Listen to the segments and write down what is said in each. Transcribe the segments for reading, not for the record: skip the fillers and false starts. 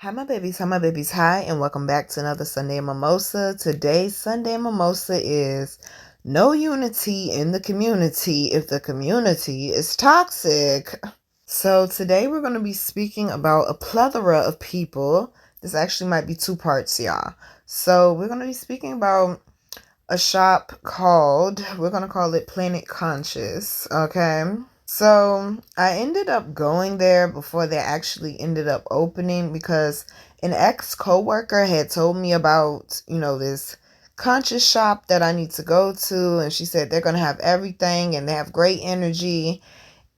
Hi my babies, hi, and welcome back to another Sunday Mimosa. Today's Sunday Mimosa is no unity in the community if the community is toxic. So today we're going to be speaking about a plethora of people. This actually might be two parts, y'all. So we're going to be speaking about a shop called, we're going to call it Planet Conscious, okay? So I ended up going there before they actually ended up opening because an ex-coworker had told me about, this conscious shop that I need to go to. And she said they're going to have everything and they have great energy.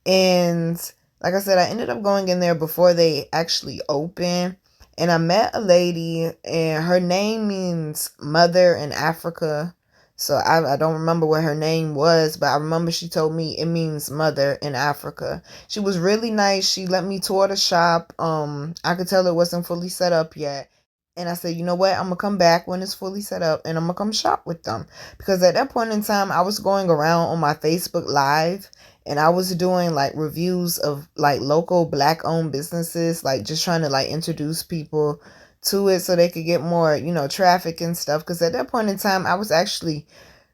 And like I said, I ended up going in there before they actually opened. And I met a lady and her name means mother in Africa. So I don't remember what her name was, but I remember she told me it means mother in Africa. She was really nice. She let me tour the shop. I could tell it wasn't fully set up yet. And I said, you know what? I'm going to come back when it's fully set up and I'm going to come shop with them. Because at that point in time, I was going around on my Facebook Live and I was doing like reviews of like local black owned businesses, like just trying to like introduce people to it so they could get more, traffic and stuff. Because at that point in time, I was actually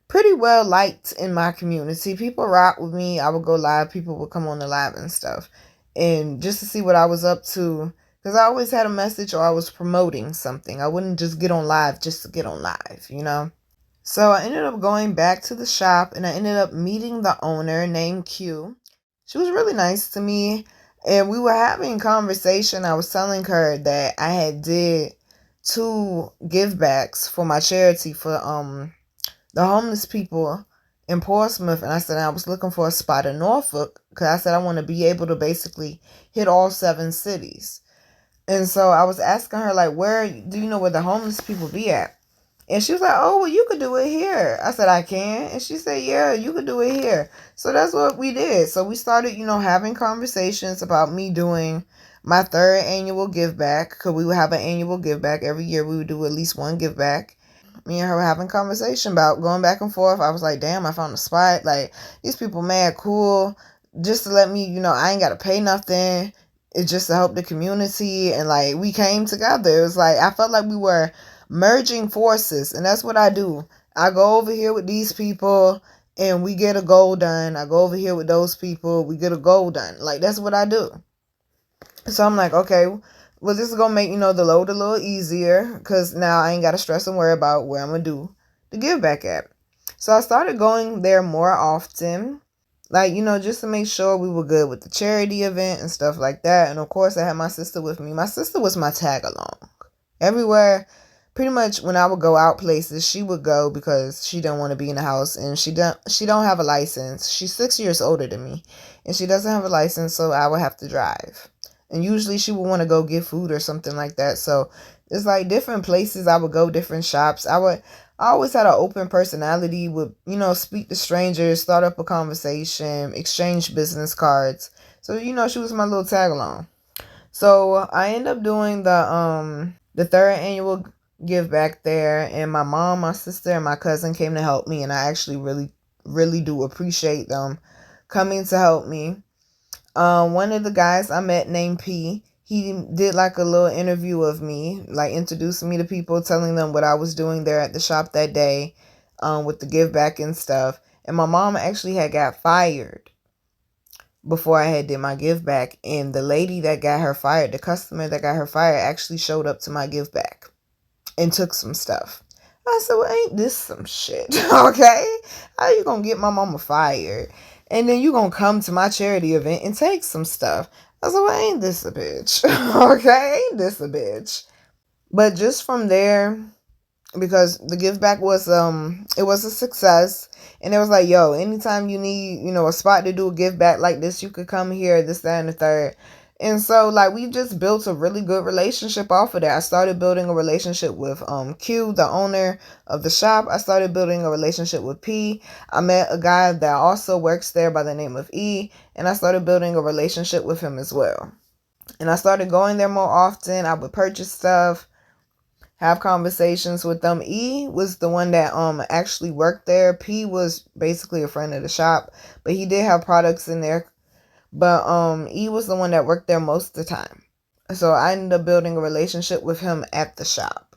pretty well liked in my community. People rock with me. I would go live. People would come on the live and stuff. And just to see what I was up to, because I always had a message or I was promoting something. I wouldn't just get on live just to get on live. So I ended up going back to the shop and I ended up meeting the owner named Q. She was really nice to me and we were having conversation. I was telling her that I had did 2 give backs for my charity for the homeless people in Portsmouth, and I said I was looking for a spot in Norfolk because I said I want to be able to basically hit all 7 cities. And so I was asking her, like, where do you know where the homeless people be at? And she was like, oh, well, you could do it here. I said, I can. And she said, yeah, you could do it here. So that's what we did. So we started, having conversations about me doing my 3rd annual give back, because we would have an annual give back every year. We would do at least 1 give back. Me and her were having conversation about going back and forth. I was like, damn, I found a spot. Like, these people mad cool. Just to let me, I ain't got to pay nothing. It's just to help the community. And like, we came together. It was like, I felt like we were merging forces. And that's what I do. I go over here with these people and we get a goal done. I go over here with those people. We get a goal done. Like, that's what I do. So I'm like, okay, well, this is going to make, the load a little easier because now I ain't got to stress and worry about where I'm going to do the give back at. So I started going there more often, like, just to make sure we were good with the charity event and stuff like that. And of course, I had my sister with me. My sister was my tag along. Everywhere, pretty much when I would go out places, she would go because she didn't want to be in the house and she don't have a license. She's 6 years older than me and she doesn't have a license, so I would have to drive. And usually she would want to go get food or something like that. So it's like different places I would go, different shops. I always had an open personality, would, speak to strangers, start up a conversation, exchange business cards. So, she was my little tag along. So I ended up doing the 3rd annual give back there, and my mom, my sister, and my cousin came to help me, and I actually really, really do appreciate them coming to help me. One of the guys I met named P, he did like a little interview of me, like introducing me to people, telling them what I was doing there at the shop that day, with the give back and stuff. And my mom actually had got fired before I had did my give back, and the lady that got her fired, the customer that got her fired, actually showed up to my give back and took some stuff. I said, well, ain't this some shit? Okay, how you gonna get my mama fired and then you gonna come to my charity event and take some stuff? I said, well, ain't this a bitch? Okay, ain't this a bitch? But just from there, because the give back was it was a success, and it was like, yo, anytime you need, a spot to do a give back like this, you could come here, this, that, and the third. And so like we just built a really good relationship off of that. I started building a relationship with Q, the owner of the shop. I started building a relationship with P. I met a guy that also works there by the name of E, and I started building a relationship with him as well. And I started going there more often. I would purchase stuff, have conversations with them. E was the one that actually worked there. P was basically a friend of the shop, but he did have products in there. But E was the one that worked there most of the time. So I ended up building a relationship with him at the shop.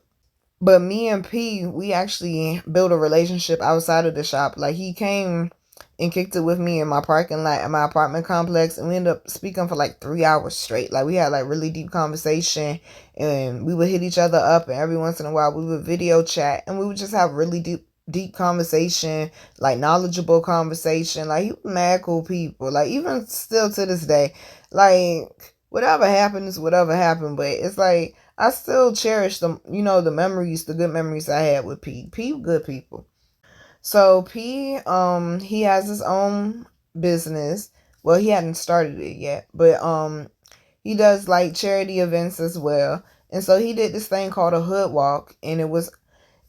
But me and P, we actually built a relationship outside of the shop. Like, he came and kicked it with me in my parking lot at my apartment complex, and we ended up speaking for like 3 hours straight. Like, we had like really deep conversation, and we would hit each other up, and every once in a while we would video chat, and we would just have really deep conversation, like knowledgeable conversation. Like, he was mad cool people. Like, even still to this day, like, whatever happened is whatever happened, but it's like I still cherish the, the memories, the good memories I had with P. P, good people. So P, he has his own business. Well, he hadn't started it yet, but he does like charity events as well. And so he did this thing called a hood walk, and it was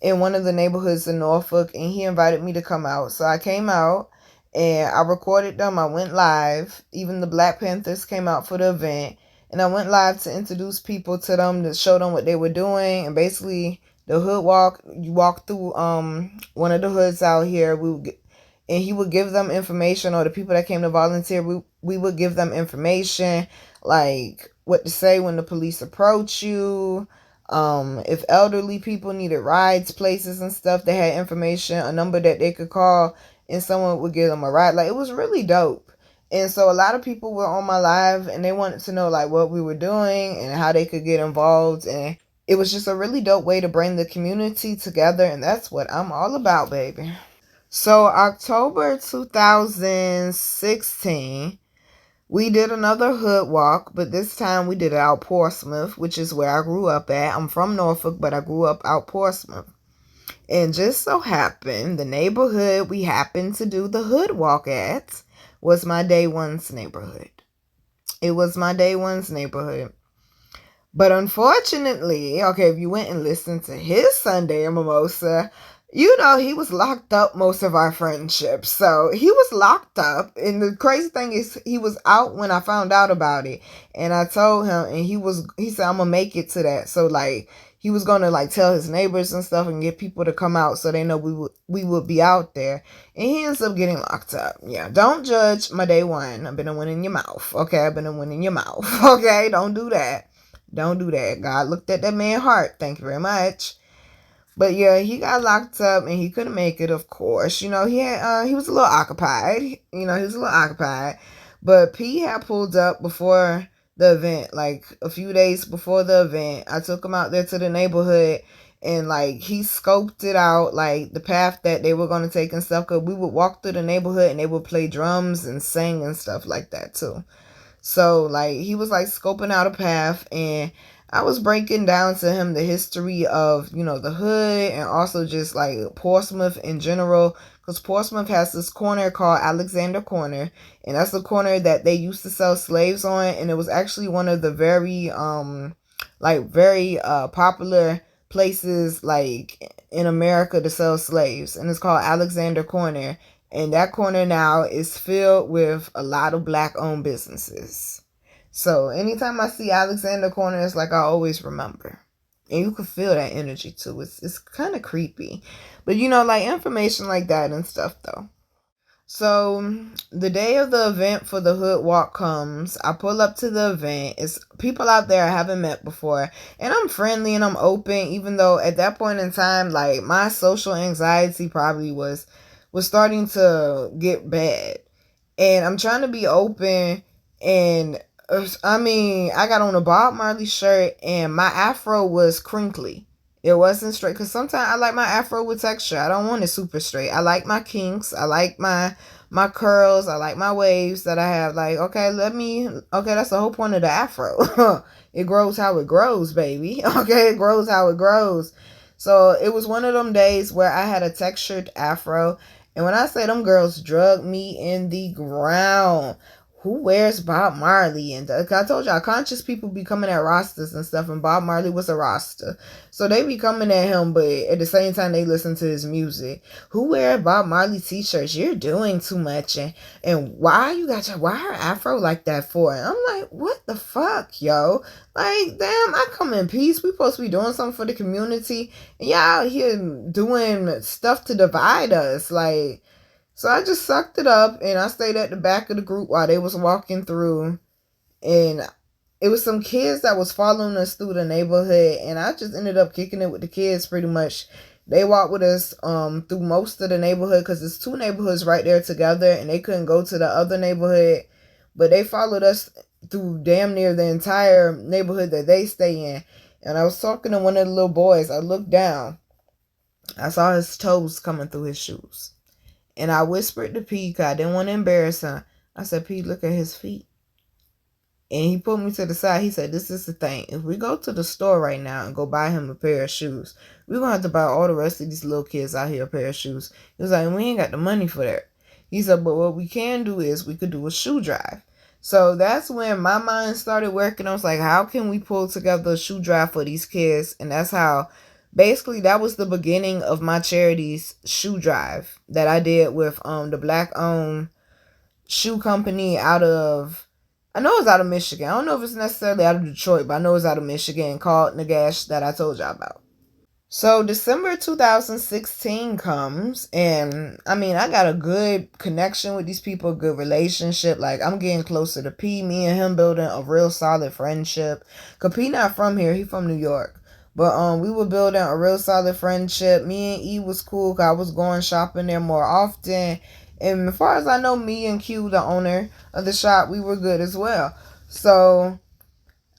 in one of the neighborhoods in Norfolk, and he invited me to come out. So I came out and I recorded them. I went live. Even the Black Panthers came out for the event, and I went live to introduce people to them, to show them what they were doing. And basically, the hood walk, you walk through one of the hoods out here. And he would give them information, or the people that came to volunteer, we would give them information, like what to say when the police approach you. If elderly people needed rides, places and stuff, they had information, a number that they could call, and someone would give them a ride. Like, it was really dope. And so a lot of people were on my live, and they wanted to know like what we were doing and how they could get involved. And it was just a really dope way to bring the community together, and that's what I'm all about, baby. So October 2016, we did another hood walk, but this time we did it out Portsmouth, which is where I grew up at. I'm from Norfolk, but I grew up out Portsmouth. And just so happened, the neighborhood we happened to do the hood walk at was my day one's neighborhood. It was my day one's neighborhood. But unfortunately, okay, if you went and listened to his Sunday Mimosa, he was locked up most of our friendships. So he was locked up. And the crazy thing is, he was out when I found out about it. And I told him, and he said, I'm going to make it to that. So, like, he was going to, like, tell his neighbors and stuff and get people to come out so they know we would be out there. And he ends up getting locked up. Yeah, don't judge my day one. I've been a one in your mouth. Okay, I've been a one in your mouth. Okay, don't do that. Don't do that. God looked at that man's heart. Thank you very much. But yeah, he got locked up and he couldn't make it, of course. He was a little occupied. He was a little occupied. But P had pulled up before the event, like a few days before the event. I took him out there to the neighborhood, and like he scoped it out, like the path that they were gonna take and stuff. Cause we would walk through the neighborhood and they would play drums and sing and stuff like that too. So, like, he was, like, scoping out a path, and I was breaking down to him the history of, the hood, and also just, like, Portsmouth in general, because Portsmouth has this corner called Alexander Corner, and that's the corner that they used to sell slaves on, and it was actually one of the very, very popular places, like, in America to sell slaves, and it's called Alexander Corner. And that corner now is filled with a lot of Black-owned businesses. So anytime I see Alexander Corner, it's like I always remember. And you can feel that energy too. It's kind of creepy. But like information like that and stuff though. So the day of the event for the hood walk comes. I pull up to the event. It's people out there I haven't met before. And I'm friendly and I'm open, even though at that point in time, like, my social anxiety probably was starting to get bad. And I'm trying to be open. And I got on a Bob Marley shirt and my afro was crinkly. It wasn't straight, because sometimes I like my afro with texture. I don't want it super straight. I like my kinks. I like my curls. I like my waves that I have. Like, okay, that's the whole point of the afro. It grows how it grows, baby. Okay, it grows how it grows. So it was one of them days where I had a textured afro. And when I say them girls drug me in the ground, who wears Bob Marley? And I told y'all, conscious people be coming at rosters and stuff, and Bob Marley was a roster. So they be coming at him, but at the same time they listen to his music. Who wear Bob Marley t-shirts? You're doing too much. And why her afro like that for? And I'm like, what the fuck, yo? Like, damn, I come in peace. We supposed to be doing something for the community, and y'all out here doing stuff to divide us. Like, so I just sucked it up and I stayed at the back of the group while they was walking through. And it was some kids that was following us through the neighborhood, and I just ended up kicking it with the kids pretty much. They walked with us through most of the neighborhood because there's two neighborhoods right there together, and they couldn't go to the other neighborhood, but they followed us through damn near the entire neighborhood that they stay in. And I was talking to one of the little boys. I looked down. I saw his toes coming through his shoes. And I whispered to P, because I didn't want to embarrass him. I said, P, look at his feet. And he pulled me to the side. He said, this is the thing. If we go to the store right now and go buy him a pair of shoes, we're going to have to buy all the rest of these little kids out here a pair of shoes. He was like, we ain't got the money for that. He said, but what we can do is we could do a shoe drive. So that's when my mind started working. I was like, how can we pull together a shoe drive for these kids? And that's how, basically, that was the beginning of my charity's shoe drive that I did with the Black-owned shoe company out of, I know it's out of Michigan. I don't know if it's necessarily out of Detroit, but I know it's out of Michigan, called Nagash, that I told y'all about. So December 2016 comes, and I mean, I got a good connection with these people, a good relationship. Like, I'm getting closer to P. Me and him building a real solid friendship. Cause P not from here, he from New York. But we were building a real solid friendship. Me and E was cool, cause I was going shopping there more often. And as far as I know, me and Q, the owner of the shop, we were good as well. So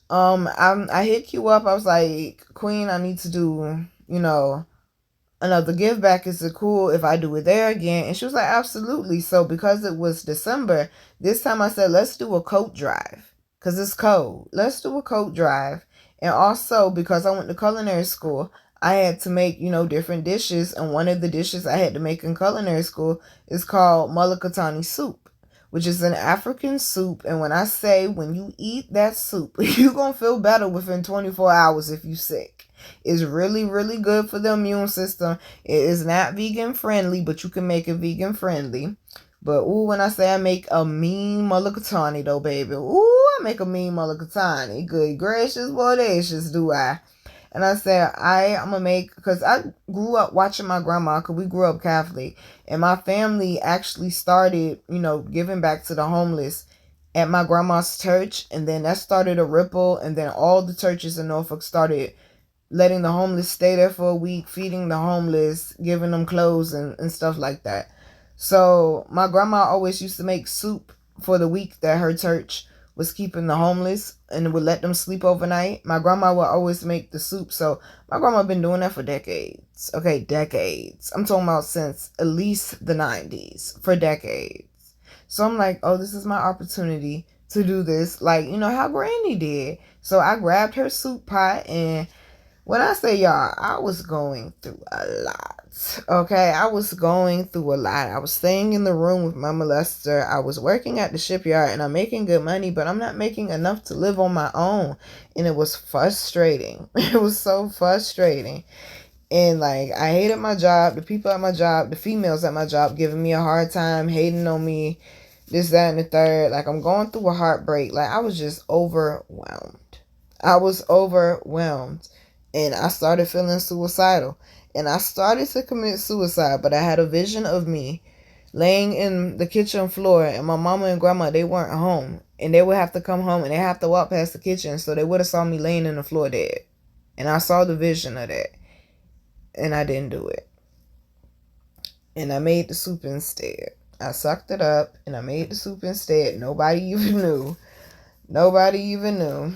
I hit Q up. I was like, Queen, I need to do, another give back. Is it cool if I do it there again? And she was like, absolutely. So because it was December, this time I said, let's do a coat drive because it's cold. Let's do a coat drive. And also because I went to culinary school, I had to make, different dishes. And one of the dishes I had to make in culinary school is called mulligatawny soup, which is an African soup. And when I say, when you eat that soup, you're going to feel better within 24 hours if you're sick. It's really, really good for the immune system. It is not vegan friendly, but you can make it vegan friendly. But, when I say I make a mean mulligatawny, though, baby. I make a mean mulligatawny. Good gracious, bodacious, do I. And I said, I'm going to make, because I grew up watching my grandma, because we grew up Catholic. And my family actually started, giving back to the homeless at my grandma's church. And then that started a ripple. And then all the churches in Norfolk started letting the homeless stay there for a week, feeding the homeless, giving them clothes and stuff like that. So my grandma always used to make soup for the week that her church was keeping the homeless and would let them sleep overnight. My grandma would always make the soup. So my grandma been doing that for decades. Okay, decades. I'm talking about since at least the 90s, for decades. So I'm like, this is my opportunity to do this, like, how Granny did. So I grabbed her soup pot, and when I say y'all, I was going through a lot. Okay, I was going through a lot. I was staying in the room with my molester. I was working at the shipyard, and I'm making good money, but I'm not making enough to live on my own. And it was frustrating. It was so frustrating. And like, I hated my job. The people at my job, the females at my job, giving me a hard time, hating on me, this, that, and the third. Like, I'm going through a heartbreak. Like, I was just overwhelmed. I was overwhelmed. And I started feeling suicidal. And I started to commit suicide, but I had a vision of me laying in the kitchen floor, and my mama and grandma, they weren't home. And they would have to come home, and they have to walk past the kitchen, so they would have saw me laying in the floor dead. And I saw the vision of that. And I didn't do it. And I made the soup instead. I sucked it up, and I made the soup instead. Nobody even knew. Nobody even knew.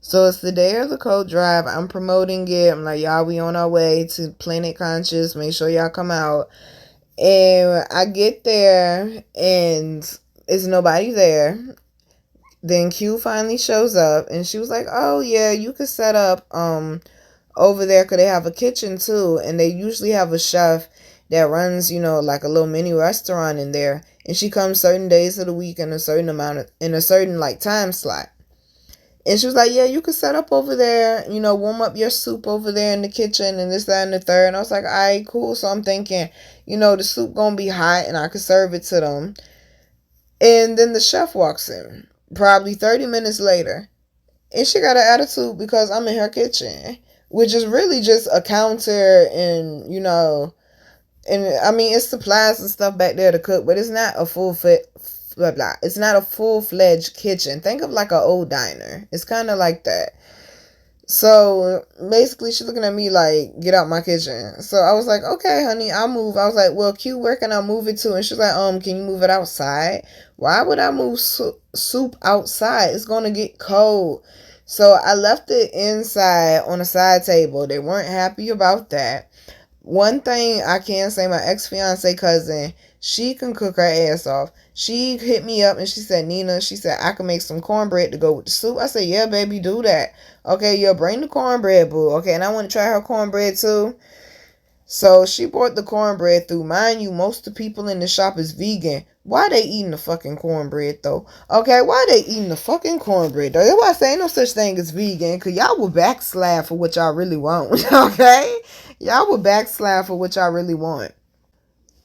So it's the day of the coat drive. I'm promoting it. I'm like, y'all, we on our way to Planet Conscious. Make sure y'all come out. And I get there, and it's nobody there. Then Q finally shows up, and she was like, oh, yeah, you could set up over there, because they have a kitchen, too. And they usually have a chef that runs, like a little mini restaurant in there. And she comes certain days of the week in a certain time slot. And she was like, yeah, you could set up over there, warm up your soup over there in the kitchen and this, that, and the third. And I was like, all right, cool. So I'm thinking, the soup going to be hot and I could serve it to them. And then the chef walks in, probably 30 minutes later. And she got an attitude because I'm in her kitchen, which is really just a counter and, and I mean, it's supplies and stuff back there to cook, but it's not a blah, blah. It's not a full-fledged kitchen. Think of like an old diner. It's kind of like that. So basically she's looking at me like, get out my kitchen. So I was like, okay, honey, I'll move. I was like, well, Q, where can I move it to? And she's like, can you move it outside? Why would I move soup outside? It's going to get cold. So I left it inside on a side table. They weren't happy about that. One thing I can say, my ex-fiance cousin, she can cook her ass off. She hit me up and she said, Nina, she said, I can make some cornbread to go with the soup. I said, yeah, baby, do that. Okay, yeah, bring the cornbread, boo. Okay, and I want to try her cornbread too. So she brought the cornbread through. Mind you, most of the people in the shop is vegan. Why they eating the fucking cornbread though? Okay, why they eating the fucking cornbread though? That's why I say ain't no such thing as vegan. Cause y'all will backslide for what y'all really want. Okay? Y'all will backslide for what y'all really want.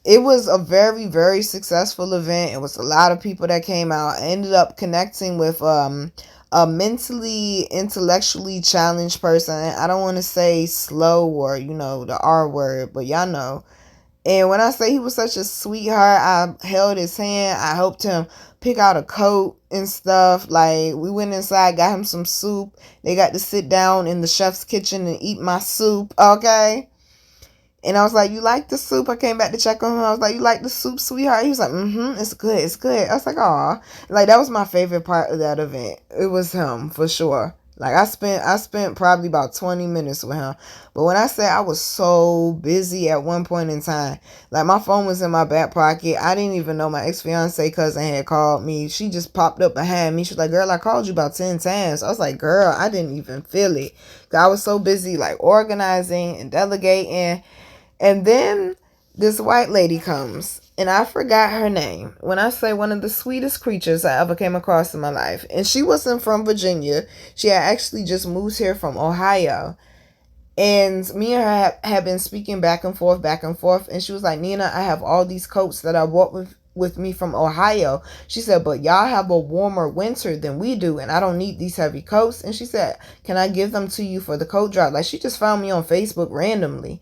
It was a very, very successful event. It was a lot of people that came out. I ended up connecting with a mentally, intellectually challenged person. I don't want to say slow or, the R word, but y'all know. And when I say he was such a sweetheart, I held his hand. I helped him pick out a coat and stuff. Like, we went inside, got him some soup. They got to sit down in the chef's kitchen and eat my soup, okay? And I was like, you like the soup? I came back to check on him. I was like, you like the soup, sweetheart? He was like, it's good, it's good. I was like, aw. Like, that was my favorite part of that event. It was him, for sure. Like, I spent probably about 20 minutes with him. But when I say I was so busy at one point in time, like, my phone was in my back pocket. I didn't even know my ex-fiance cousin had called me. She just popped up behind me. She was like, girl, I called you about 10 times. I was like, girl, I didn't even feel it. I was so busy, like, organizing and delegating. And then this white lady comes, and I forgot her name. When I say one of the sweetest creatures I ever came across in my life. And she wasn't from Virginia. She had actually just moved here from Ohio. And me and her had been speaking back and forth. And she was like, Nina, I have all these coats that I bought with me from Ohio. She said, but y'all have a warmer winter than we do, and I don't need these heavy coats. And she said, can I give them to you for the coat drop? Like, she just found me on Facebook randomly.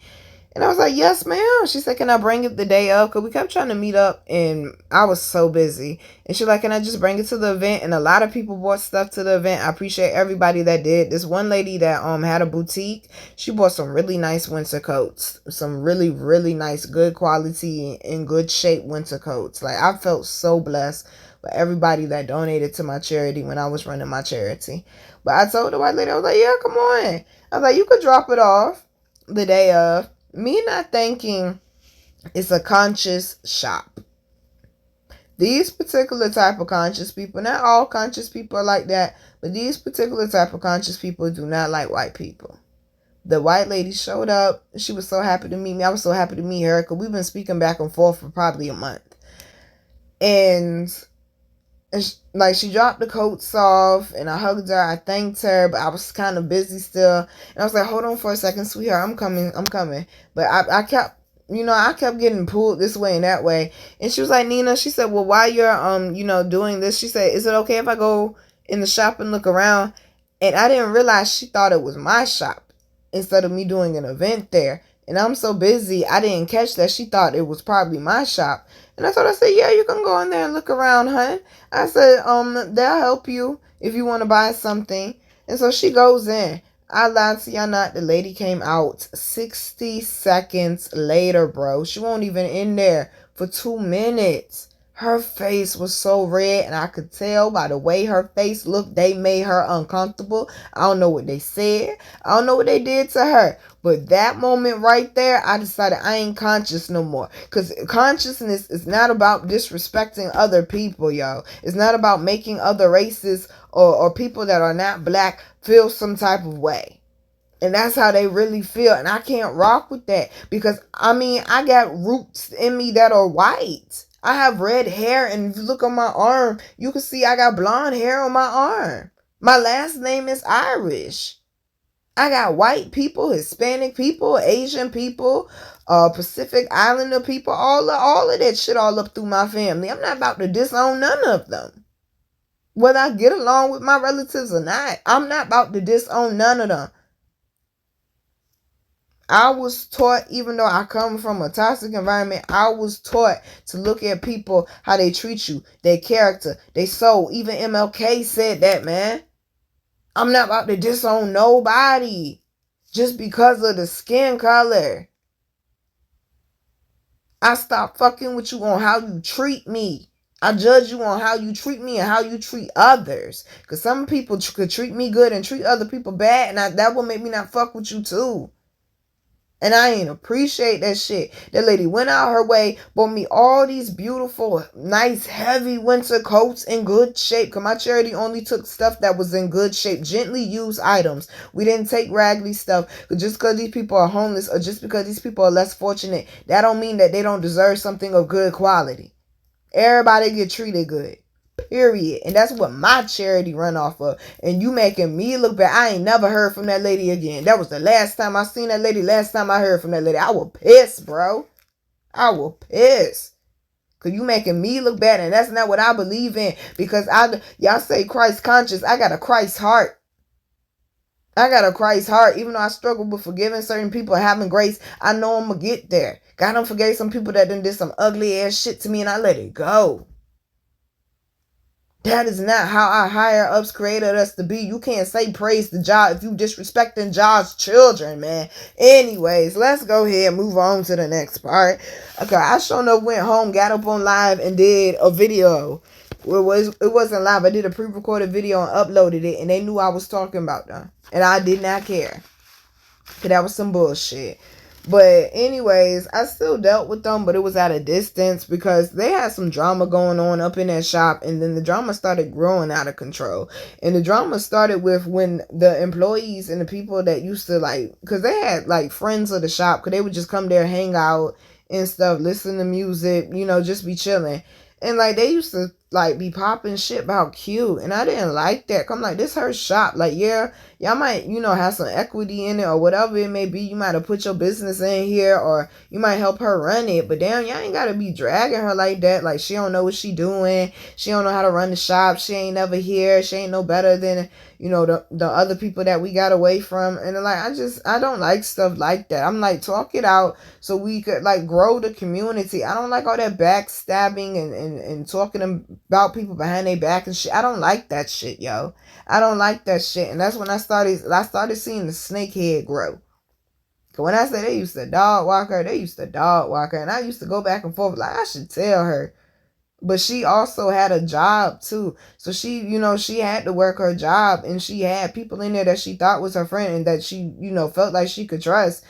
And I was like, yes, ma'am. She said, can I bring it the day of? Because we kept trying to meet up, and I was so busy. And she's like, can I just bring it to the event? And a lot of people bought stuff to the event. I appreciate everybody that did. This one lady that had a boutique, she bought some really nice winter coats. Some really, really nice, good quality, and good shape winter coats. Like, I felt so blessed for everybody that donated to my charity when I was running my charity. But I told the white lady, I was like, yeah, come on. I was like, you could drop it off the day of. Me not thinking it's a conscious shop. These particular type of conscious people, not all conscious people are like that, but these particular type of conscious people do not like white people. The white lady showed up. She was so happy to meet me. I was so happy to meet her because we've been speaking back and forth for probably a month. And she dropped the coats off, and I hugged her. I thanked her, but I was kind of busy still. And I was like, hold on for a second, sweetheart. I'm coming. But I kept, I kept getting pulled this way and that way. And she was like, Nina, she said, well, while you're, doing this, she said, is it okay if I go in the shop and look around? And I didn't realize she thought it was my shop instead of me doing an event there. And I'm so busy, I didn't catch that she thought it was probably my shop. And I told her, I said, yeah, you can go in there and look around, hun. I said, they'll help you if you want to buy something. And so she goes in. I lied to y'all not. The lady came out 60 seconds later, bro. She wasn't even in there for 2 minutes. Her face was so red, and I could tell by the way her face looked, they made her uncomfortable. I don't know what they said. I don't know what they did to her. But that moment right there, I decided I ain't conscious no more. Because consciousness is not about disrespecting other people, yo. It's not about making other races or people that are not black feel some type of way. And that's how they really feel. And I can't rock with that. Because, I got roots in me that are white. I have red hair, and if you look on my arm, you can see I got blonde hair on my arm. My last name is Irish. I got white people, Hispanic people, Asian people, Pacific Islander people, all of that shit all up through my family. I'm not about to disown none of them. Whether I get along with my relatives or not, I'm not about to disown none of them. I was taught, even though I come from a toxic environment, I was taught to look at people, how they treat you, their character, their soul. Even MLK said that, man. I'm not about to disown nobody just because of the skin color. I stop fucking with you on how you treat me. I judge you on how you treat me and how you treat others. Because some people could treat me good and treat other people bad, and that will make me not fuck with you too. And I ain't appreciate that shit. That lady went out her way, bought me all these beautiful, nice, heavy winter coats in good shape. Because my charity only took stuff that was in good shape. Gently used items. We didn't take raggedy stuff. Just because these people are homeless or just because these people are less fortunate, that don't mean that they don't deserve something of good quality. Everybody get treated good. Period. And that's what my charity run off of. And you making me look bad. I ain't never heard from that lady again. That was the last time I seen that lady. Last time I heard from that lady. I was pissed, bro. I was pissed. Cause you making me look bad. And that's not what I believe in. Because y'all say Christ conscious. I got a Christ heart. I got a Christ heart. Even though I struggle with forgiving certain people and having grace, I know I'm going to get there. God done forgave some people that done did some ugly ass shit to me and I let it go. That is not how our higher ups created us to be. You can't say praise to Jah if you disrespecting Jah's children, man. Anyways, let's go ahead and move on to the next part. Okay, I sure enough went home, got up on live, and did a video. It wasn't live. I did a pre-recorded video and uploaded it, and they knew I was talking about them. And I did not care. Because that was some bullshit. But anyways, I still dealt with them, but it was at a distance because they had some drama going on up in that shop. And then the drama started growing out of control. And the drama started with when the employees and the people that used to because they had friends of the shop, because they would just come there, hang out and stuff, listen to music, just be chilling. And they used to be popping shit about Q. And I didn't like that. I'm like, this her shop. Yeah, y'all might, have some equity in it or whatever it may be. You might have put your business in here or you might help her run it. But damn, y'all ain't got to be dragging her like that. She don't know what she doing. She don't know how to run the shop. She ain't never here. She ain't no better than, the other people that we got away from. And I don't like stuff like that. I'm talk it out so we could grow the community. I don't like all that backstabbing and talking about people behind their back and shit. I don't like that shit, yo. I don't like that shit. And that's when I started seeing the snake head grow. Cause when I say they used to dog walk her, and I used to go back and forth I should tell her. But she also had a job too. So she, she had to work her job, and she had people in there that she thought was her friend and that she, felt like she could trust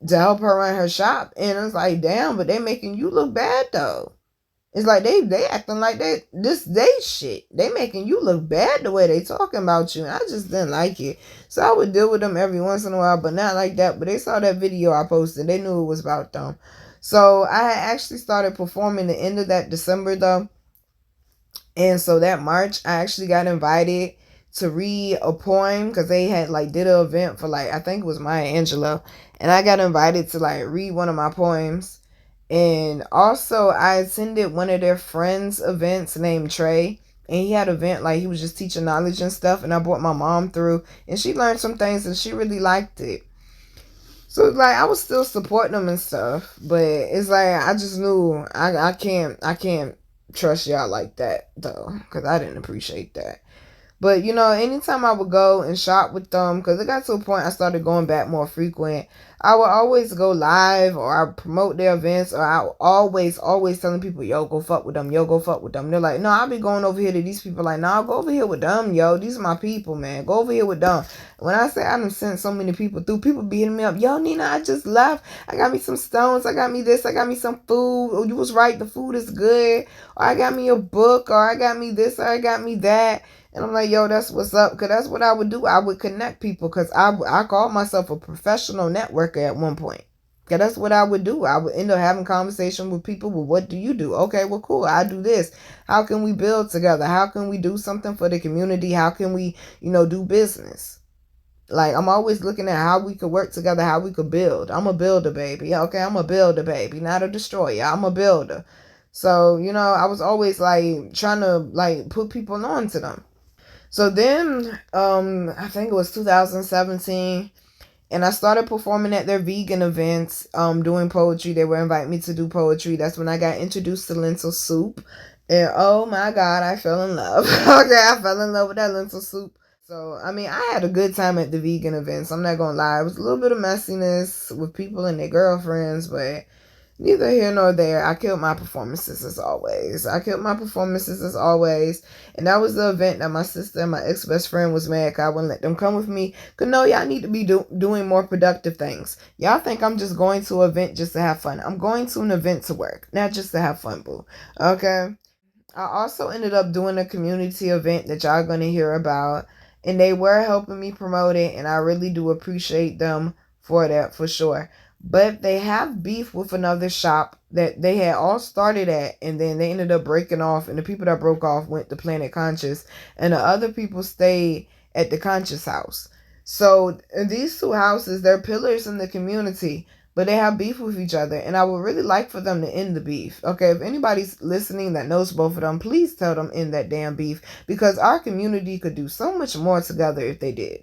to help her run her shop. And it's damn, but they making you look bad though. It's they acting like they shit. They making you look bad the way they talking about you. And I just didn't like it. So I would deal with them every once in a while, but not like that. But they saw that video I posted. They knew it was about them. So I had actually started performing the end of that December though. And so that March, I actually got invited to read a poem because they had did an event for I think it was Maya Angelou. And I got invited to read one of my poems. And also I attended one of their friends' events named Trey. And he had an event he was just teaching knowledge and stuff. And I brought my mom through. And she learned some things and she really liked it. So I was still supporting them and stuff. But it's I just knew I can't trust y'all like that though. Because I didn't appreciate that. But, anytime I would go and shop with them, because it got to a point I started going back more frequent, I would always go live or I would promote their events, or I would always telling people, yo, go fuck with them, yo, go fuck with them. They're like, no, I'll be going over here to these people. No, go over here with them, yo. These are my people, man. Go over here with them. When I say I done sent so many people through, people be hitting me up, yo, Nina, I just left. I got me some stones. I got me this. I got me some food. Oh, you was right. The food is good. Or I got me a book. Or I got me this. Or I got me that. And I'm like, yo, that's what's up. Because that's what I would do. I would connect people. Because I called myself a professional networker at one point. Because that's what I would do. I would end up having conversation with people. Well, what do you do? Okay, well, cool. I do this. How can we build together? How can we do something for the community? How can we, do business? I'm always looking at how we could work together, how we could build. I'm a builder, baby. Okay, I'm a builder, baby. Not a destroyer. I'm a builder. So, I was always trying to put people on to them. So then, I think it was 2017, And I started performing at their vegan events, doing poetry. They were inviting me to do poetry. That's when I got introduced to lentil soup. And oh my God, I fell in love. Okay, I fell in love with that lentil soup. So, I mean, I had a good time at the vegan events. I'm not going to lie. It was a little bit of messiness with people and their girlfriends, but neither here nor there. I killed my performances as always. And that was the event that my sister and my ex-best friend was mad because I wouldn't let them come with me. Because no, y'all need to be doing more productive things. Y'all think I'm just going to an event just to have fun. I'm going to an event to work, not just to have fun, boo. Okay? I also ended up doing a community event that y'all going to hear about. And they were helping me promote it. And I really do appreciate them for that, for sure. But they have beef with another shop that they had all started at, and then they ended up breaking off, and the people that broke off went to Planet Conscious, and the other people stayed at the Conscious house. So these two houses, they're pillars in the community, but they have beef with each other, and I would really like for them to end the beef. Okay, if anybody's listening that knows both of them, please tell them end that damn beef, because our community could do so much more together if they did.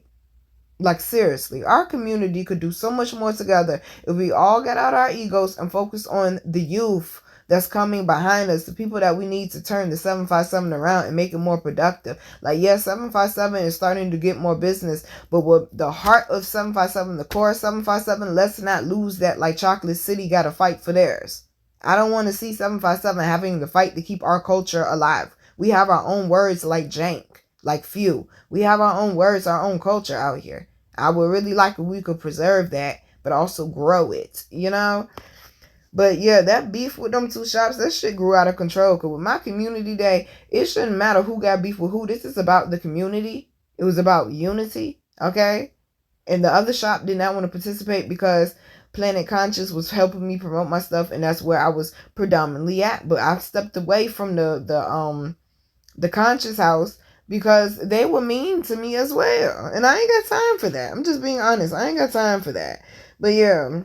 Like, seriously, our community could do so much more together if we all get out our egos and focus on the youth that's coming behind us, the people that we need to turn the 757 around and make it more productive. Like, yes, 757 is starting to get more business, but with the heart of 757, the core of 757, let's not lose that like Chocolate City got to fight for theirs. I don't want to see 757 having to fight to keep our culture alive. We have our own words like jank, like few. We have our own words, our own culture out here. I would really like if we could preserve that, but also grow it, you know? But yeah, that beef with them two shops, that shit grew out of control. Because with my community day, it shouldn't matter who got beef with who. This is about the community. It was about unity, okay? And the other shop did not want to participate because Planet Conscious was helping me promote my stuff, and that's where I was predominantly at. But I stepped away from the Conscious house because they were mean to me as well. And I ain't got time for that. I'm just being honest. I ain't got time for that. But yeah,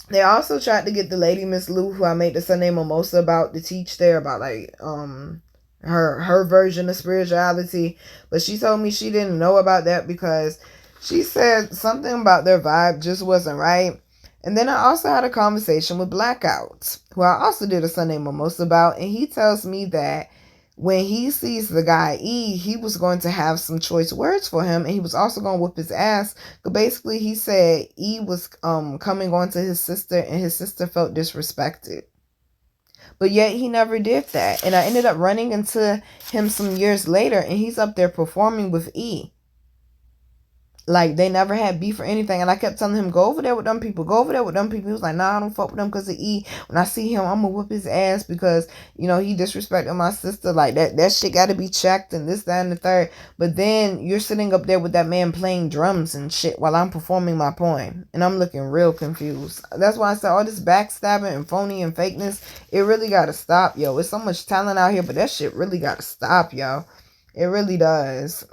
they also tried to get the lady, Miss Lou, who I made the Sunday Mimosa about, to teach there about like her version of spirituality. But she told me she didn't know about that because she said something about their vibe just wasn't right. And then I also had a conversation with Blackout, who I also did a Sunday Mimosa about, and he tells me that when he sees the guy E, he was going to have some choice words for him, and he was also going to whip his ass. But basically, he said E was coming on to his sister, and his sister felt disrespected. But yet he never did that. And I ended up running into him some years later, and he's up there performing with E. Like, they never had beef or anything. And I kept telling him, go over there with them people. Go over there with them people. He was like, nah, I don't fuck with them because of E. When I see him, I'm going to whip his ass because, you know, he disrespected my sister. Like, that shit got to be checked and this, that, and the third. But then you're sitting up there with that man playing drums and shit while I'm performing my poem. And I'm looking real confused. That's why I said all this backstabbing and phony and fakeness, it really got to stop, yo. There's so much talent out here, but that shit really got to stop, yo. It really does.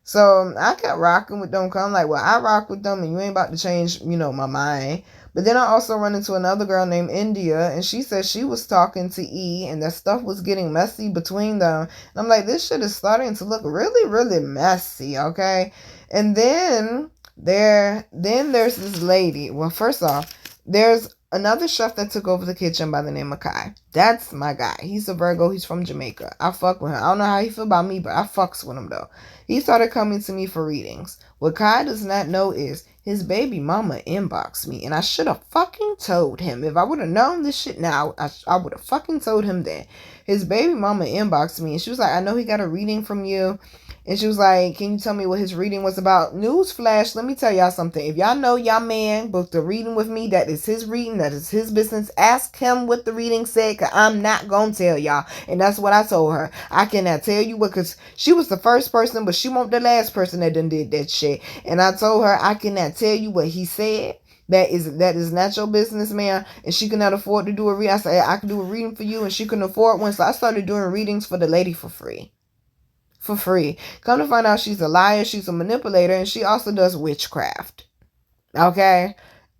So I kept rocking with them. Cause I'm like, well, I rock with them and you ain't about to change, you know, my mind. But then I also run into another girl named India, and she said she was talking to E and that stuff was getting messy between them. And I'm like, this shit is starting to look really, really messy, okay? And then there's this lady. Well, first off, there's another chef that took over the kitchen by the name of Kai. That's my guy. He's a Virgo. He's from Jamaica. I fuck with him. I don't know how he feel about me, but I fucks with him though. He started coming to me for readings. What Kai does not know is his baby mama inboxed me, and I should have fucking told him. If I would have known this shit now, I would have fucking told him then. His baby mama inboxed me, and she was like, I know he got a reading from you. And she was like, can you tell me what his reading was about? Newsflash, let me tell y'all something. If y'all know y'all man booked a reading with me, that is his reading, that is his business. Ask him what the reading said, because I'm not going to tell y'all. And that's what I told her. I cannot tell you what, because she was the first person, but she won't the last person that done did that shit. And I told her, I cannot tell you what he said. That is not your business, man. And she cannot afford to do a reading. I said, I can do a reading for you, and she couldn't afford one. So I started doing readings for the lady for free. For free. Come to find out, she's a liar, she's a manipulator, and she also does witchcraft. Okay?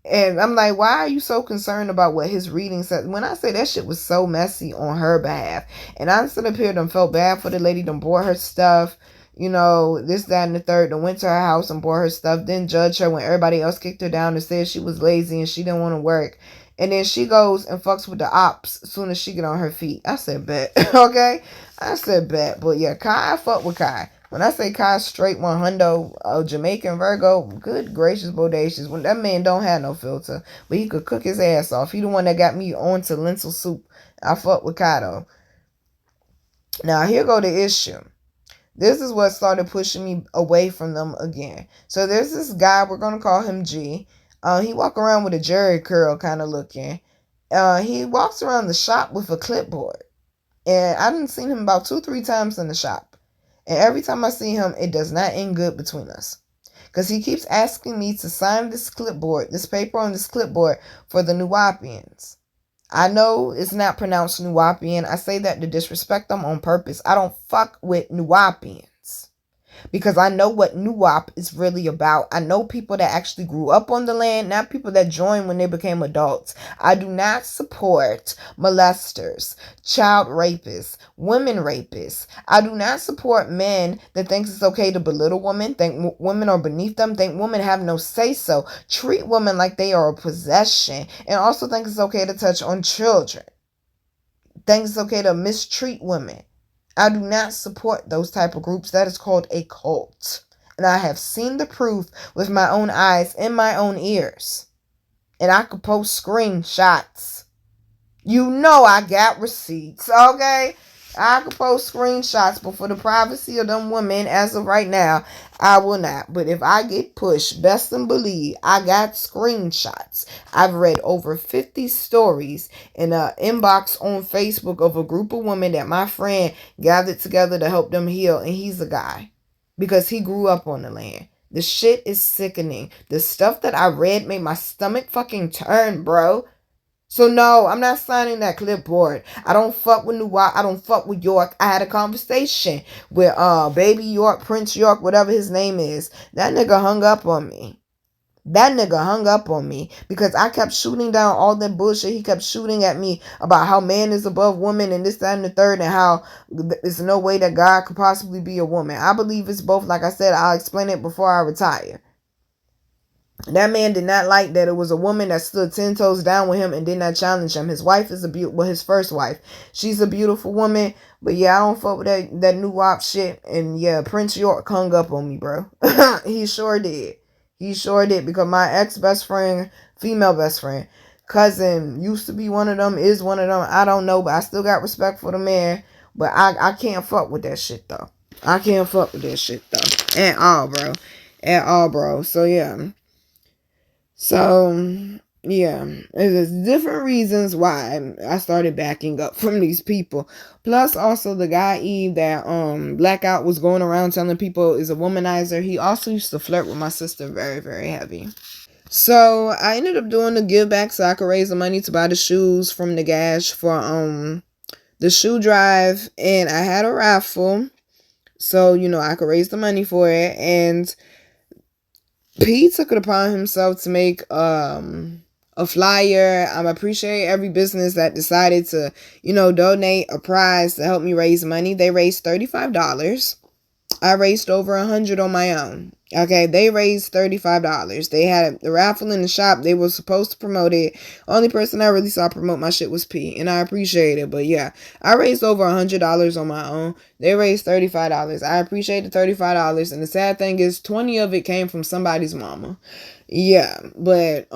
And I'm like, why are you so concerned about what his reading said? When I say that shit was so messy on her behalf. And I stood up here and felt bad for the lady, done bought her stuff. you know, this, that, and the third, and went to her house and bought her stuff, then judged her when everybody else kicked her down and said she was lazy and she didn't want to work. And then she goes and fucks with the ops as soon as she get on her feet. I said, bet. Okay? I said, bet. But yeah, Kai, I fuck with Kai. When I say Kai straight 100, Jamaican Virgo, good gracious bodacious. When that man don't have no filter, but he could cook his ass off. He the one that got me on to lentil soup. I fuck with Kai though. Now here go the issue. This is what started pushing me away from them again. So there's this guy, we're going to call him G. He walk around with a Jerry curl kind of looking. He walks around the shop with a clipboard. And I done seen him about 2-3 times in the shop. And every time I see him, it does not end good between us. Because he keeps asking me to sign this clipboard, this paper on this clipboard for the Nuwapians. I know it's not pronounced Nuwapian. I say that to disrespect them on purpose. I don't fuck with Nuwapians because I know what Nuwap is really about. I know people that actually grew up on the land, not people that joined when they became adults. I do not support molesters, child rapists, women rapists. I do not support men that thinks it's okay to belittle women, think women are beneath them, think women have no say-so, treat women like they are a possession, and also think it's okay to touch on children, think it's okay to mistreat women. I do not support those type of groups. That is called a cult. And I have seen the proof with my own eyes and my own ears. And I could post screenshots. You know I got receipts, okay? I could post screenshots, but for the privacy of them women, as of right now, I will not. But if I get pushed, best and believe, I got screenshots. I've read over 50 stories in an inbox on Facebook of a group of women that my friend gathered together to help them heal, and he's a guy. Because he grew up on the land. The shit is sickening. The stuff that I read made my stomach fucking turn, bro. So no, I'm not signing that clipboard. I don't fuck with York. I don't fuck with York. I had a conversation with Baby York, Prince York, whatever his name is. That nigga hung up on me. That nigga hung up on me because I kept shooting down all that bullshit. He kept shooting at me about how man is above woman and this, that, and the third, and how there's no way that God could possibly be a woman. I believe it's both. Like I said, I'll explain it before I retire. That man did not like that it was a woman that stood 10 toes down with him and did not challenge him. His wife is his first wife. She's a beautiful woman. But yeah, I don't fuck with that new wop shit. And yeah, Prince York hung up on me, bro. He sure did. He sure did. Because my ex-best friend, female best friend, cousin, used to be one of them, is one of them. I don't know, but I still got respect for the man. But I can't fuck with that shit, though. I can't fuck with that shit, though. At all, bro. At all, bro. So yeah. So, yeah, there's different reasons why I started backing up from these people. Plus, also, the guy Eve that Blackout was going around telling people is a womanizer. He also used to flirt with my sister very, very heavy. So, I ended up doing the give back so I could raise the money to buy the shoes from the Gash for the shoe drive. And I had a raffle. So, you know, I could raise the money for it. And P took it upon himself to make a flyer. I appreciate every business that decided to, you know, donate a prize to help me raise money. They raised $35. I raised over $100 on my own. Okay, they raised $35. They had the raffle in the shop. They were supposed to promote it. Only person I really saw promote my shit was P, and I appreciate it. But yeah, I raised over $100 on my own. They raised $35. I appreciate the $35, and the sad thing is 20 of it came from somebody's mama. Yeah, but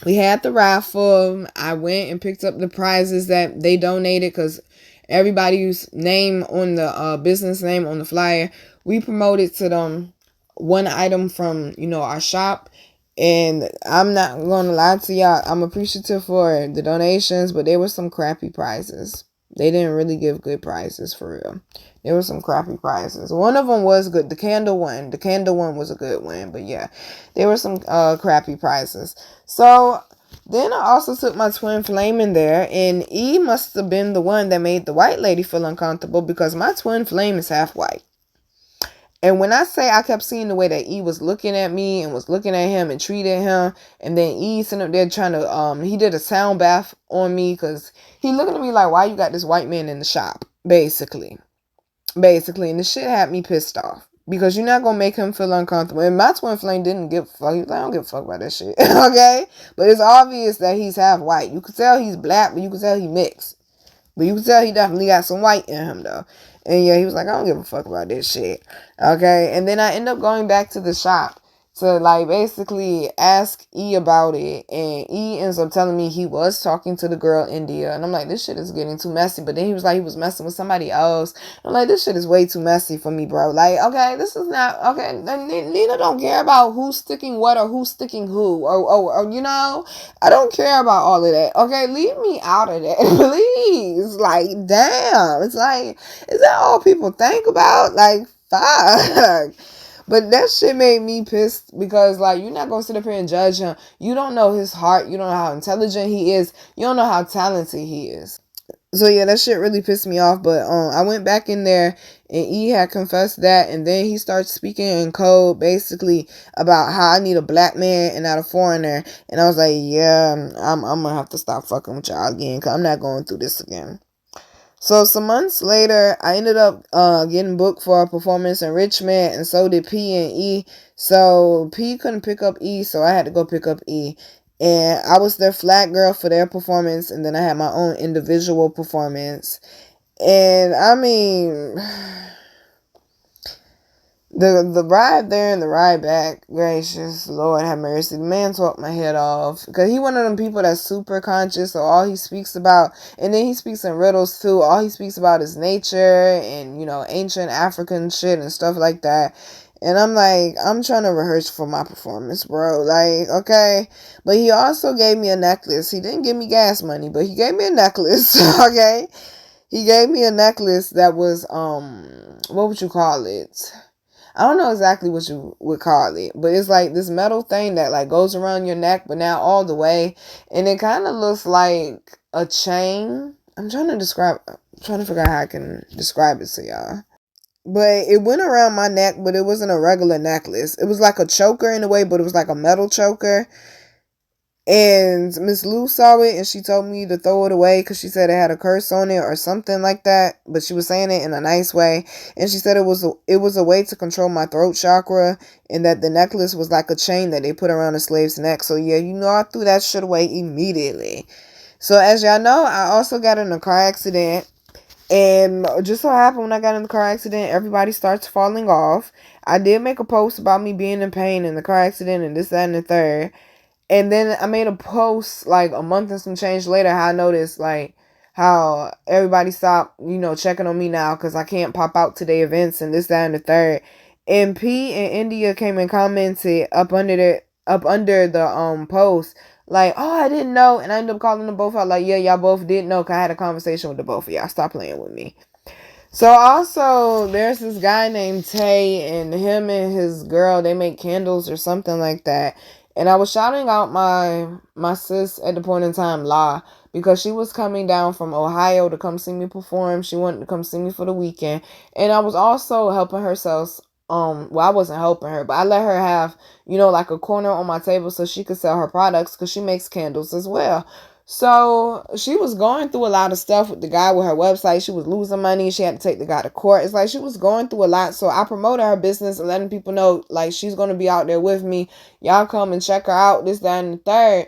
we had the raffle. I went and picked up the prizes that they donated because everybody's name on the business name on the flyer, we promoted to them one item from, you know, our shop. And I'm not gonna lie to y'all, I'm appreciative for the donations, but there were some crappy prizes. They didn't really give good prizes for real. There were some crappy prizes. One of them was good. The candle one was a good one. But yeah, there were some crappy prizes. So then I also took my twin flame in there, and E must have been the one that made the white lady feel uncomfortable because my twin flame is half white. And when I say I kept seeing the way that E was looking at me and was looking at him and treated him, and then E sitting up there trying to, he did a sound bath on me because he looking at me like, why you got this white man in the shop, basically. basically. And the shit had me pissed off. Because you're not gonna make him feel uncomfortable. And my twin flame didn't give a fuck. He was like, I don't give a fuck about that shit. Okay? But it's obvious that he's half white. You could tell he's black, but you could tell he mixed. But you can tell he definitely got some white in him, though. And yeah, he was like, I don't give a fuck about this shit. Okay? And then I end up going back to the shop to, like, basically ask E about it. And E ends up telling me he was talking to the girl, India. And I'm like, this shit is getting too messy. But then he was like, he was messing with somebody else. I'm like, this shit is way too messy for me, bro. Like, okay, this is not, okay, Nina don't care about who's sticking what or who's sticking who. Or you know, I don't care about all of that. Okay, leave me out of that, please. Like, damn. It's like, is that all people think about? Like, fuck. But that shit made me pissed because, like, you're not going to sit up here and judge him. You don't know his heart. You don't know how intelligent he is. You don't know how talented he is. So, yeah, that shit really pissed me off. But I went back in there and E had confessed that. And then he starts speaking in code, basically, about how I need a black man and not a foreigner. And I was like, yeah, I'm going to have to stop fucking with y'all again because I'm not going through this again. So some months later, I ended up getting booked for a performance in Richmond, and so did P and E. So P couldn't pick up E, so I had to go pick up E. And I was their flag girl for their performance, and then I had my own individual performance. And I mean, the ride there and the ride back, gracious Lord have mercy, the man talked my head off, because he one of them people that's super conscious, so all he speaks about, and then he speaks in riddles too, all he speaks about is nature and, you know, ancient African shit and stuff like that. And I'm like, I'm trying to rehearse for my performance, bro. Like, okay. But he also gave me a necklace. He didn't give me gas money, but he gave me a necklace. Okay. He gave me a necklace that was, what would you call it? I don't know exactly what you would call it, but it's like this metal thing that like goes around your neck, but not all the way. And it kind of looks like a chain. I'm trying to figure out how I can describe it to y'all. But it went around my neck, but it wasn't a regular necklace. It was like a choker in a way, but it was like a metal choker. And Miss Lou saw it and she told me to throw it away because she said it had a curse on it or something like that. But she was saying it in a nice way. And she said it was a way to control my throat chakra, and that the necklace was like a chain that they put around a slave's neck. So yeah, you know, I threw that shit away immediately. So as y'all know, I also got in a car accident. And just so happened when I got in the car accident, everybody starts falling off. I did make a post about me being in pain in the car accident and this, that, and the third. And then I made a post like a month and some change later how I noticed like how everybody stopped, you know, checking on me now because I can't pop out to the events and this, that, and the third. And P and India came and commented up under the post like, oh, I didn't know. And I ended up calling them both out like, yeah, y'all both didn't know because I had a conversation with the both of y'all. Stop playing with me. So also there's this guy named Tay, and him and his girl, they make candles or something like that. And I was shouting out my sis at the point in time, La, because she was coming down from Ohio to come see me perform. She wanted to come see me for the weekend. And I was also helping her sell, well, I wasn't helping her, but I let her have, you know, like a corner on my table so she could sell her products because she makes candles as well. So she was going through a lot of stuff with the guy with her website. She was losing money. She had to take the guy to court. It's like she was going through a lot. So I promoted her business and letting people know like she's going to be out there with me. Y'all come and check her out, this, that, and the third.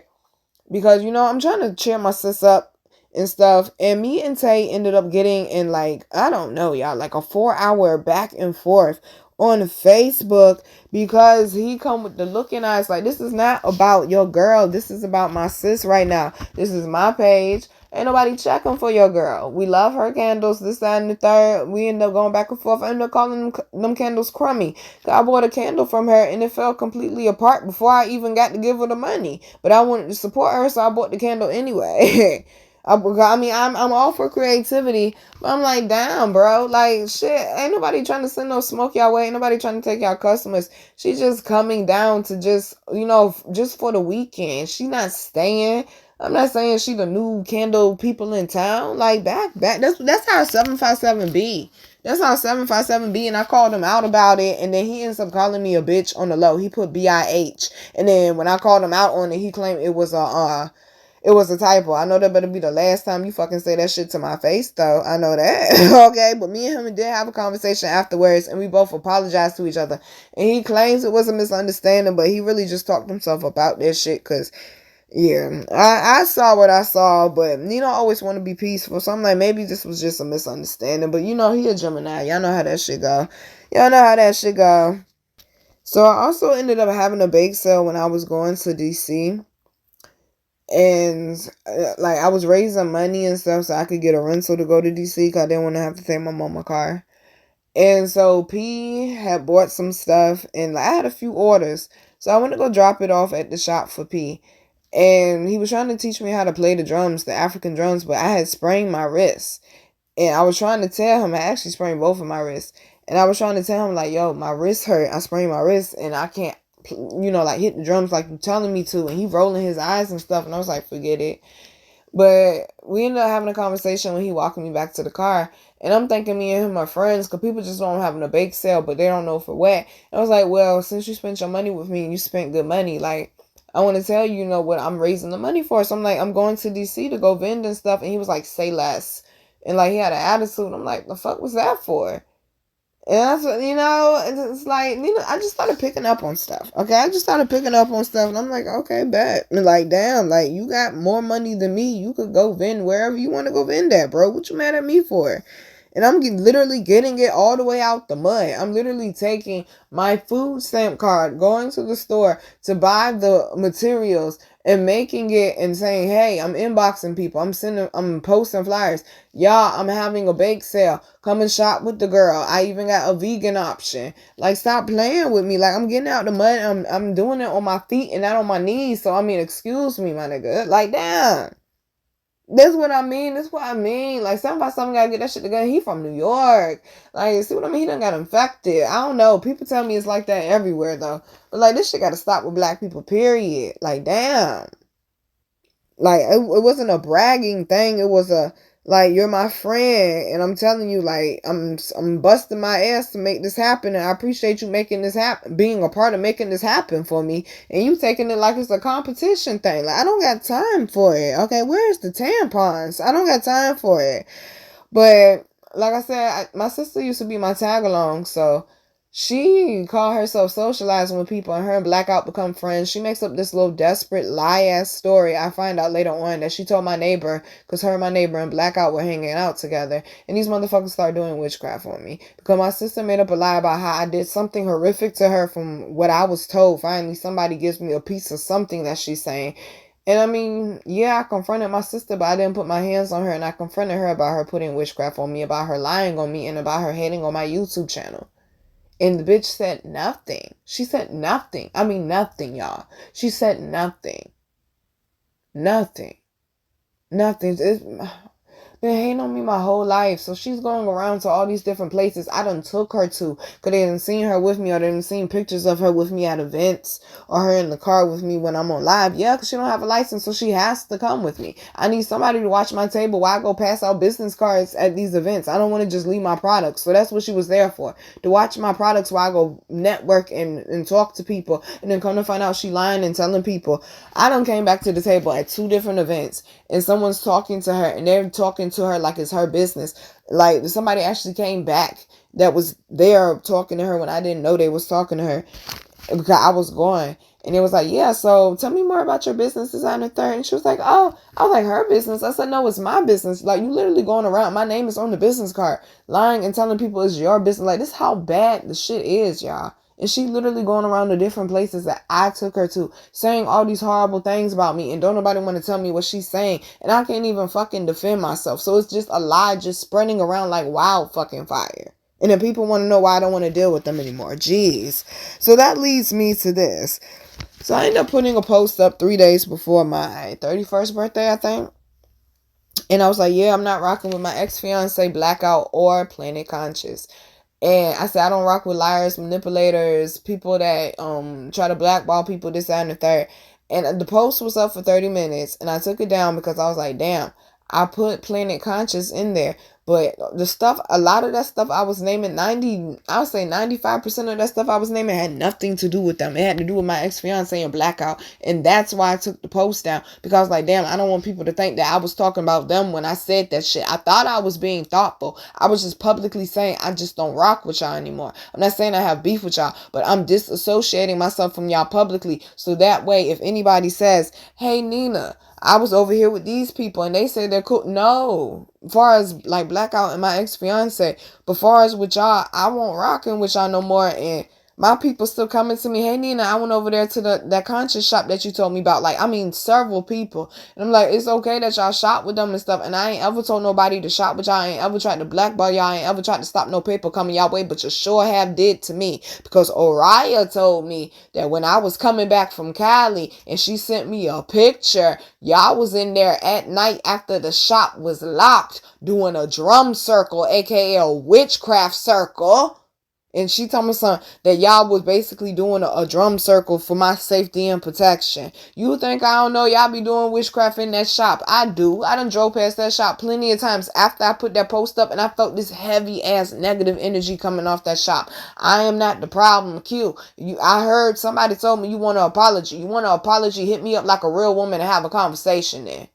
Because, you know, I'm trying to cheer my sis up and stuff. And me and Tay ended up getting in like, I don't know, y'all, like a 4-hour back and forth on Facebook because he come with the looking eyes like, this is not about your girl. This is about my sis right now. This is my page. Ain't nobody checking for your girl. We love her candles, this, that, and the third. We end up going back and forth. I end up calling them candles crummy. I bought a candle from her and it fell completely apart before I even got to give her the money. But I wanted to support her, so I bought the candle anyway. I mean, I'm all for creativity, but I'm like, damn, bro, like, shit, ain't nobody trying to send no smoke y'all way, ain't nobody trying to take y'all customers. She's just coming down to just, you know, just for the weekend. She not staying. I'm not saying she the new candle people in town. Like, back. That's how 757 be. That's how 757 be, and I called him out about it, and then he ends up calling me a bitch on the low. He put BIH, and then when I called him out on it, he claimed it was a It was a typo. I know that better be the last time you fucking say that shit to my face, though. I know that. Okay, but me and him did have a conversation afterwards, and we both apologized to each other. And he claims it was a misunderstanding, but he really just talked himself about that shit, because, yeah, I saw what I saw, but you know, I always want to be peaceful, so I'm like, maybe this was just a misunderstanding, but you know, he a Gemini. Y'all know how that shit go. Y'all know how that shit go. So I also ended up having a bake sale when I was going to DC. And like, I was raising money and stuff so I could get a rental to go to DC because I didn't want to have to take my mama car. And so P had bought some stuff, and I had a few orders. So I went to go drop it off at the shop for P. And he was trying to teach me how to play the drums, the African drums, but I had sprained my wrist. And I was trying to tell him, I actually sprained both of my wrists. And I was trying to tell him, like, yo, my wrist hurt. I sprained my wrist, and I can't, like, hit the drums like you're telling me to. And he rolling his eyes and stuff. And I was like, forget it. But we ended up having a conversation when he walking me back to the car. And I'm thinking me and him are friends, because people just don't having a bake sale, but they don't know for what. And I was like, well, since you spent your money with me and you spent good money, like, I want to tell you, you know, what I'm raising the money for. So I'm like, I'm going to DC to go vend and stuff. And he was like, say less. And like, he had an attitude. I'm like, the fuck was that for? And that's what, you know, it's like, you know, I just started picking up on stuff. Okay, I just started picking up on stuff, and I'm like, okay, bet. And like, damn, like, you got more money than me. You could go vend wherever you want to go vend at, bro. What you mad at me for? And I'm literally getting it all the way out the mud. I'm literally taking my food stamp card, going to the store to buy the materials, and making it and saying, hey, I'm inboxing people. I'm posting flyers. Y'all, I'm having a bake sale. Come and shop with the girl. I even got a vegan option. Like, stop playing with me. Like, I'm getting out the mud. I'm doing it on my feet and not on my knees. So, I mean, excuse me, my nigga. Like, damn. That's what I mean. That's what I mean. Like, something about something gotta get that shit together. He from New York. Like, see what I mean? He done got infected. I don't know. People tell me it's like that everywhere, though. But, like, this shit gotta stop with black people, period. Like, damn. Like, it wasn't a bragging thing. It was a, like, you're my friend, and I'm telling you, like, I'm busting my ass to make this happen, and I appreciate you making this happen, being a part of making this happen for me, and you taking it like it's a competition thing. Like, I don't got time for it. Okay, where's the tampons? I don't got time for it. But like I said, my sister used to be my tag along, so she called herself socializing with people, and her and Blackout become friends. She makes up this little desperate lie-ass story. I find out later on that she told my neighbor, because her and my neighbor and Blackout were hanging out together, and these motherfuckers started doing witchcraft on me, because my sister made up a lie about how I did something horrific to her from what I was told. Finally, somebody gives me a piece of something that she's saying. And I mean, yeah, I confronted my sister, but I didn't put my hands on her, and I confronted her about her putting witchcraft on me, about her lying on me, and about her hating on my YouTube channel. And the bitch said nothing. She said nothing. I mean, nothing, y'all. She said nothing. Nothing. Nothing. It's been hating on me my whole life. So she's going around to all these different places I done took her to, because they done seen her with me, or they done seen pictures of her with me at events, or her in the car with me when I'm on live. Yeah, because she don't have a license, so she has to come with me. I need somebody to watch my table while I go pass out business cards at these events. I don't want to just leave my products. So that's what she was there for, to watch my products while I go network and talk to people. And then come to find out she lying and telling people. I done came back to the table at 2 different events, and someone's talking to her, and they're talking to her like it's her business. Like, somebody actually came back that was there talking to her when I didn't know they was talking to her, because I was gone. And it was like, yeah, so tell me more about your business, designer third. And she was like, oh, I was like, her business? I said, no, it's my business. Like, you literally going around, my name is on the business card, lying and telling people it's your business. Like, this is how bad the shit is, y'all. And she literally going around to different places that I took her to, saying all these horrible things about me, and don't nobody want to tell me what she's saying. And I can't even fucking defend myself. So it's just a lie just spreading around like wild fucking fire. And then people want to know why I don't want to deal with them anymore. Jeez. So that leads me to this. So I ended up putting a post up 3 days before my 31st birthday, I think. And I was like, yeah, I'm not rocking with my ex-fiance, Blackout, or Planet Conscious. And I said, I don't rock with liars, manipulators, people that try to blackball people, this, that, and the third. And the post was up for 30 minutes, and I took it down because I was like, damn, I put Planet Conscious in there, But the stuff, a lot of that stuff I was naming, I would say 95% of that stuff I was naming had nothing to do with them. It had to do with my ex-fiance and Blackout. And that's why I took the post down. Because like, damn, I don't want people to think that I was talking about them when I said that shit. I thought I was being thoughtful. I was just publicly saying I just don't rock with y'all anymore. I'm not saying I have beef with y'all, but I'm disassociating myself from y'all publicly. So that way, if anybody says, hey, Nina, I was over here with these people and they say they're cool. No. As far as like Blackout and my ex-fiance, but far as with y'all, I won't rocking with y'all no more. And my people still coming to me, hey Nina, I went over there to that conscious shop that you told me about. Like, I mean, several people. And I'm like, it's okay that y'all shop with them and stuff. And I ain't ever told nobody to shop with y'all. I ain't ever tried to blackball y'all. I ain't ever tried to stop no paper coming y'all way. But you sure have did to me. Because Oriah told me that when I was coming back from Cali and she sent me a picture, y'all was in there at night after the shop was locked doing a drum circle, aka a witchcraft circle. And she told me something that y'all was basically doing a drum circle for my safety and protection. You think I don't know y'all be doing witchcraft in that shop? I do. I done drove past that shop plenty of times after I put that post up and I felt this heavy ass negative energy coming off that shop. I am not the problem. Q. I heard somebody told me you want an apology. You want an apology? Hit me up like a real woman and have a conversation then.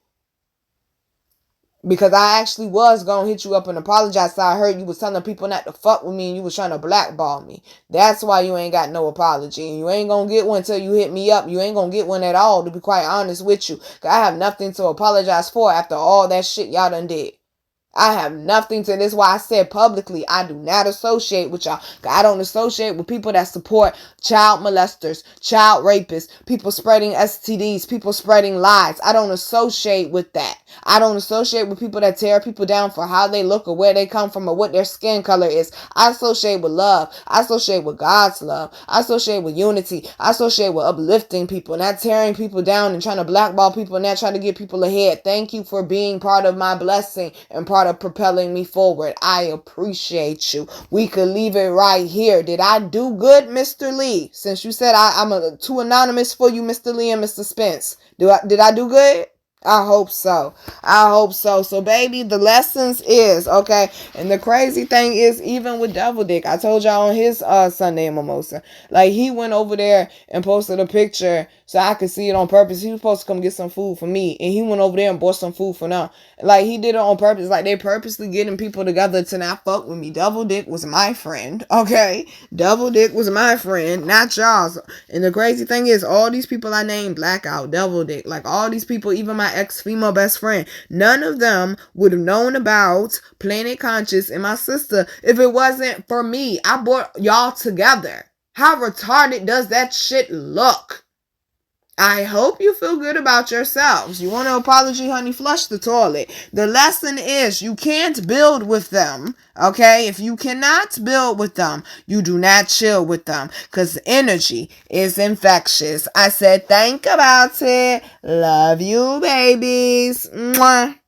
Because I actually was going to hit you up and apologize. So I heard you was telling people not to fuck with me and you was trying to blackball me. That's why you ain't got no apology. And you ain't going to get one until you hit me up. You ain't going to get one at all, to be quite honest with you. Because I have nothing to apologize for after all that shit y'all done did. I have nothing to this. Why I said publicly, I do not associate with y'all. I don't associate with people that support child molesters, child rapists, people spreading STDs, people spreading lies. I don't associate with that. I don't associate with people that tear people down for how they look or where they come from or what their skin color is. I associate with love. I associate with God's love. I associate with unity. I associate with uplifting people, not tearing people down and trying to blackball people and not trying to get people ahead. Thank you for being part of my blessing and part of propelling me forward. I appreciate you. We could leave it right here. Did I do good, Mr. Lee? Since you said I'm too anonymous for you, Mr. Lee and Mr. Spence. Did I do good? I hope so. I hope so. So, baby, the lessons is, okay, and the crazy thing is, even with Devil Dick, I told y'all on his Sunday Mimosa, like, he went over there and posted a picture so I could see it on purpose. He was supposed to come get some food for me, and he went over there and bought some food for them. Like, he did it on purpose. Like, they purposely getting people together to not fuck with me. Devil Dick was my friend, okay? Devil Dick was my friend, not y'all's. And the crazy thing is, all these people I named, Blackout, Devil Dick, like, all these people, even my ex-female best friend, none of them would have known about Planet Conscious and my sister if it wasn't for me. I brought y'all together. How retarded does that shit look? I hope you feel good about yourselves. You want an apology, honey? Flush the toilet. The lesson is you can't build with them, okay? If you cannot build with them, you do not chill with them because energy is infectious. I said think about it. Love you, babies. Mwah.